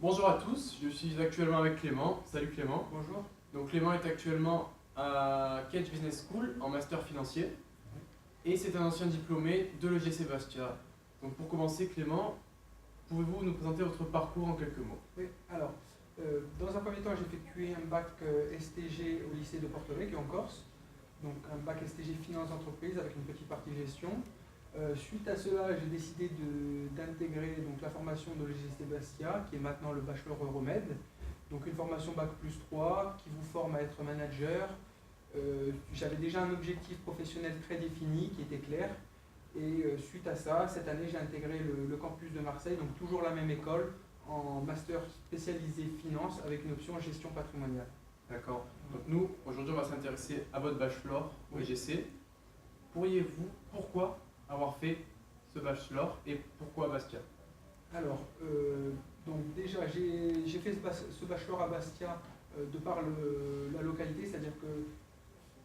Bonjour à tous, je suis actuellement avec Clément. Salut Clément. Bonjour. Donc Clément est actuellement à Kedge Business School en master financier et c'est un ancien diplômé de l'EGC Bastia. Donc pour commencer Clément, pouvez-vous nous présenter votre parcours en quelques mots? Oui, alors, dans un premier temps, j'ai effectué un bac STG au lycée de Porto Vecchio en Corse, donc un bac STG finance d'entreprise avec une petite partie gestion. Suite à cela, j'ai décidé d'intégrer la formation de l'EGC Bastia, qui est maintenant le bachelor Euromède, donc une formation bac plus 3 qui vous forme à être manager. J'avais déjà un objectif professionnel très défini qui était clair. Et suite à ça, cette année, j'ai intégré le campus de Marseille, donc toujours la même école, en master spécialisé finance avec une option gestion patrimoniale. D'accord. Donc nous, aujourd'hui, on va s'intéresser à votre bachelor au EGC. Pourquoi avoir fait ce bachelor et pourquoi Bastia? Alors, donc déjà, j'ai fait ce bachelor à Bastia de par la localité, c'est-à-dire que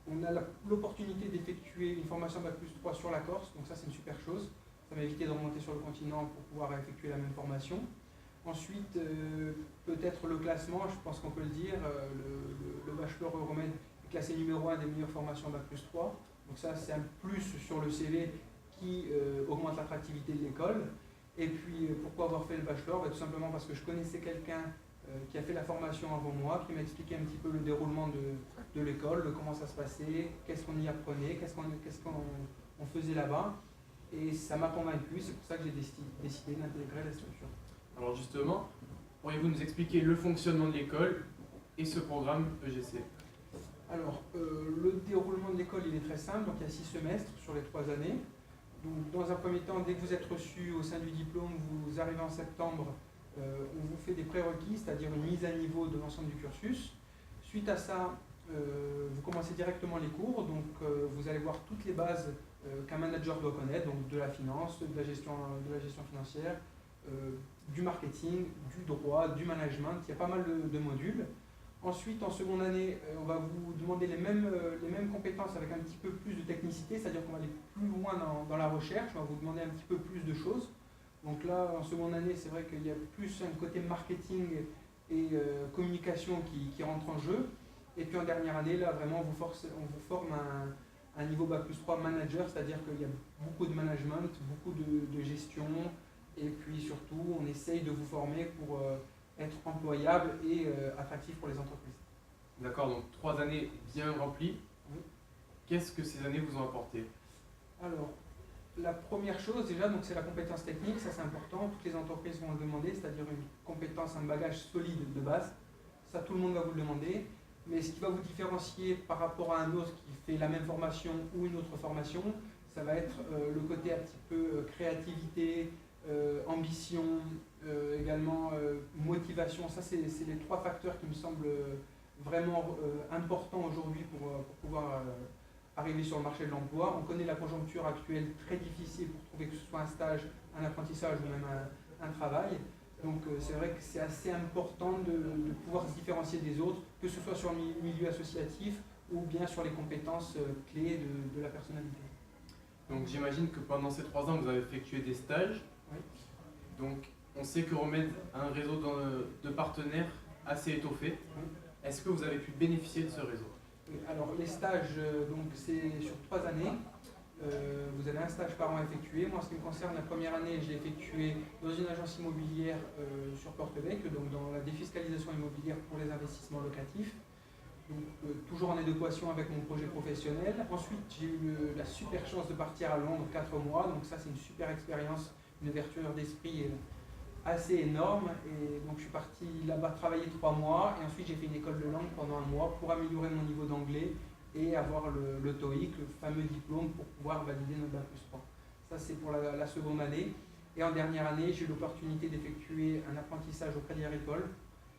on a l'opportunité d'effectuer une formation bac plus 3 sur la Corse, donc ça c'est une super chose. Ça m'a évité de remonter sur le continent pour pouvoir effectuer la même formation. Ensuite, peut-être le classement, je pense qu'on peut le dire, le bachelor Euromède est classé numéro 1 des meilleures formations bac plus 3. Donc ça c'est un plus sur le CV qui augmente l'attractivité de l'école. Et puis pourquoi avoir fait le bachelor? Tout simplement parce que je connaissais quelqu'un qui a fait la formation avant moi, qui m'a expliqué un petit peu le déroulement de l'école, de comment ça se passait, qu'est-ce qu'on y apprenait, qu'est-ce qu'on faisait là-bas. Et ça m'a convaincu, c'est pour ça que j'ai décidé d'intégrer la structure. Alors justement, pourriez-vous nous expliquer le fonctionnement de l'école et ce programme EGC? Alors, le déroulement de l'école, il est très simple, donc il y a 6 semestres sur les 3 années. Donc, dans un premier temps, dès que vous êtes reçu au sein du diplôme, vous arrivez en septembre, on vous fait des prérequis, c'est-à-dire une mise à niveau de l'ensemble du cursus. Suite à ça, vous commencez directement les cours, donc vous allez voir toutes les bases qu'un manager doit connaître, donc de la finance, de la gestion financière, du marketing, du droit, du management, il y a pas mal de modules. Ensuite, en seconde année, on va vous demander les mêmes compétences avec un petit peu plus de technicité, c'est-à-dire qu'on va aller plus loin dans la recherche, on va vous demander un petit peu plus de choses. Donc là, en seconde année, c'est vrai qu'il y a plus un côté marketing et communication qui rentre en jeu. Et puis en dernière année, là, vraiment, on vous forme un niveau bac plus 3 manager, c'est-à-dire qu'il y a beaucoup de management, beaucoup de gestion, et puis surtout, on essaye de vous former pour être employable et attractif pour les entreprises. D'accord, donc 3 années bien remplies. Oui. Qu'est-ce que ces années vous ont apporté? Alors, la première chose déjà, c'est la compétence technique, ça c'est important, toutes les entreprises vont le demander, c'est-à-dire une compétence, un bagage solide de base. Ça, tout le monde va vous le demander. Mais ce qui va vous différencier par rapport à un autre qui fait la même formation ou une autre formation, ça va être le côté un petit peu créativité, ambition, également motivation. Ça, c'est les 3 facteurs qui me semblent vraiment importants aujourd'hui pour pouvoir arriver sur le marché de l'emploi. On connaît la conjoncture actuelle très difficile pour trouver que ce soit un stage, un apprentissage ou même un travail. Donc c'est vrai que c'est assez important de pouvoir se différencier des autres, que ce soit sur le milieu associatif ou bien sur les compétences clés de la personnalité. Donc j'imagine que pendant ces 3 ans, vous avez effectué des stages. Oui. Donc on sait que Euromède a un réseau de partenaires assez étoffé. Oui. Est-ce que vous avez pu bénéficier de ce réseau? Alors les stages, c'est sur 3 années. Vous avez un stage par an à effectuer. Moi, en ce qui me concerne, la première année, je l'ai effectué dans une agence immobilière sur Porto Vecchio, donc dans la défiscalisation immobilière pour les investissements locatifs. Donc, toujours en adéquation avec mon projet professionnel. Ensuite, j'ai eu la super chance de partir à Londres 4 mois. Donc ça, c'est une super expérience, une ouverture d'esprit assez énorme. Et donc, je suis parti là-bas travailler 3 mois. Et ensuite, j'ai fait une école de langue pendant 1 mois pour améliorer mon niveau d'anglais et avoir le TOEIC, le fameux diplôme pour pouvoir valider notre bac plus 3. Ça, c'est pour la seconde année. Et en dernière année, j'ai eu l'opportunité d'effectuer un apprentissage au Crédit Agricole.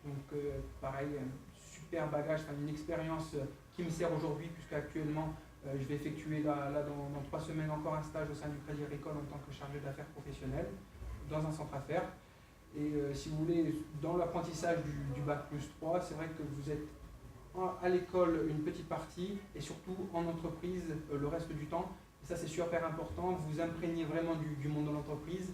Donc, pareil, un super bagage, une expérience qui me sert aujourd'hui, puisque actuellement, je vais effectuer dans 3 semaines encore un stage au sein du Crédit Agricole en tant que chargé d'affaires professionnel dans un centre affaires. Et si vous voulez, dans l'apprentissage du bac plus 3, c'est vrai que vous êtes à l'école une petite partie et surtout en entreprise le reste du temps. Et ça, c'est super important. Vous imprégnez vraiment du monde de l'entreprise.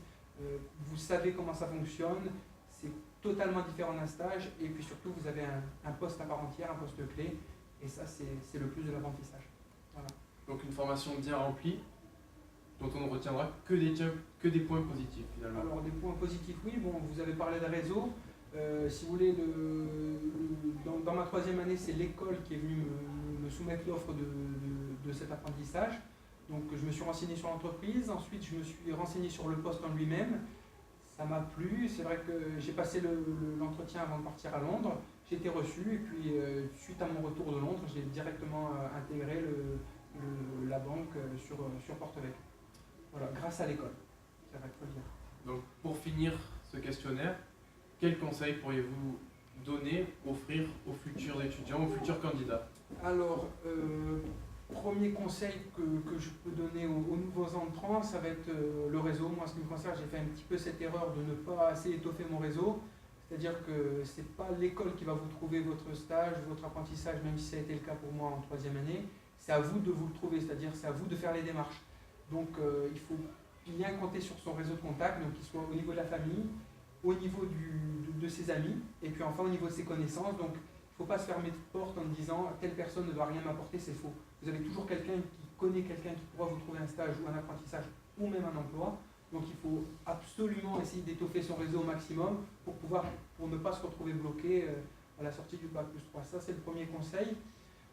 Vous savez comment ça fonctionne. C'est totalement différent d'un stage, et puis surtout vous avez un poste à part entière, un poste clé, et ça c'est le plus de l'apprentissage. Voilà. Donc une formation bien remplie, dont on ne retiendra que des points positifs finalement. Alors des points positifs, oui, bon, vous avez parlé de réseau. Si vous voulez, dans ma 3e année, c'est l'école qui est venue me soumettre l'offre de cet apprentissage. Donc je me suis renseigné sur l'entreprise, ensuite je me suis renseigné sur le poste en lui-même. Ça m'a plu, c'est vrai que j'ai passé l'entretien avant de partir à Londres, j'ai été reçu et puis suite à mon retour de Londres, j'ai directement intégré la banque sur Porto-Vecchio. Voilà, grâce à l'école, ça va être bien. Donc pour finir ce questionnaire, quels conseils pourriez-vous donner, offrir aux futurs étudiants, aux futurs candidats? Alors, premier conseil que je peux donner aux nouveaux entrants, ça va être le réseau. Moi, en ce qui me concerne, j'ai fait un petit peu cette erreur de ne pas assez étoffer mon réseau. C'est-à-dire que ce n'est pas l'école qui va vous trouver votre stage, votre apprentissage, même si ça a été le cas pour moi en 3e année. C'est à vous de vous le trouver, c'est-à-dire c'est à vous de faire les démarches. Donc, il faut bien compter sur son réseau de contacts, donc qu'il soit au niveau de la famille, au niveau de ses amis, et puis enfin au niveau de ses connaissances. Donc, il ne faut pas se fermer de porte en disant telle personne ne doit rien m'apporter, c'est faux. Vous avez toujours quelqu'un qui connaît quelqu'un qui pourra vous trouver un stage ou un apprentissage ou même un emploi. Donc il faut absolument essayer d'étoffer son réseau au maximum pour ne pas se retrouver bloqué à la sortie du Bac+3. Ça, c'est le premier conseil.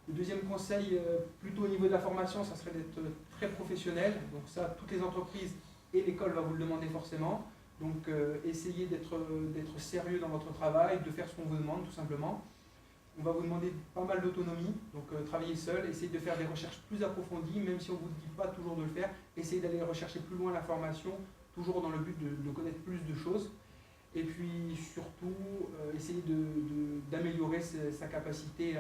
Le deuxième conseil, plutôt au niveau de la formation, ça serait d'être très professionnel. Donc ça, toutes les entreprises et l'école va vous le demander forcément. Donc essayez d'être sérieux dans votre travail, de faire ce qu'on vous demande tout simplement. On va vous demander pas mal d'autonomie, donc travailler seul, essayez de faire des recherches plus approfondies, même si on ne vous dit pas toujours de le faire, essayez d'aller rechercher plus loin l'information, toujours dans le but de connaître plus de choses. Et puis surtout, essayez d'améliorer sa capacité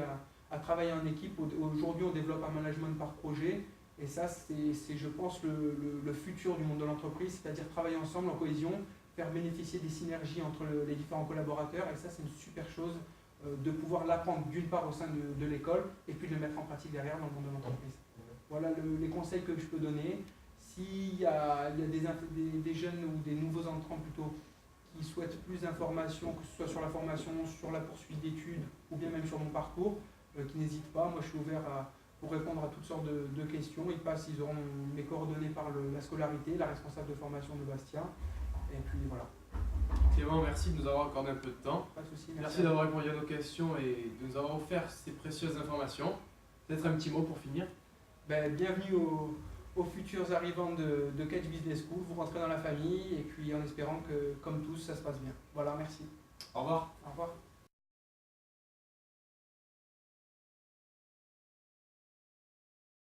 à travailler en équipe. Aujourd'hui, on développe un management par projet, et ça, c'est je pense, le futur du monde de l'entreprise, c'est-à-dire travailler ensemble en cohésion, faire bénéficier des synergies entre les différents collaborateurs, et ça, c'est une super chose de pouvoir l'apprendre d'une part au sein de l'école, et puis de le mettre en pratique derrière dans le monde de l'entreprise. Voilà les conseils que je peux donner. S'il y a des jeunes ou des nouveaux entrants plutôt qui souhaitent plus d'informations, que ce soit sur la formation, sur la poursuite d'études, ou bien même sur mon parcours, qui n'hésitent pas. Moi, je suis ouvert pour répondre à toutes sortes de questions. Ils auront mes coordonnées par la scolarité, la responsable de formation de Bastia. Et puis voilà. Clément, merci de nous avoir accordé un peu de temps. Pas de souci, Merci d'avoir répondu à nos questions et de nous avoir offert ces précieuses informations. Peut-être un petit mot pour finir. Bienvenue aux futurs arrivants de Catch Business School. Vous rentrez dans la famille et puis en espérant que, comme tous, ça se passe bien. Voilà, merci. Au revoir. Au revoir.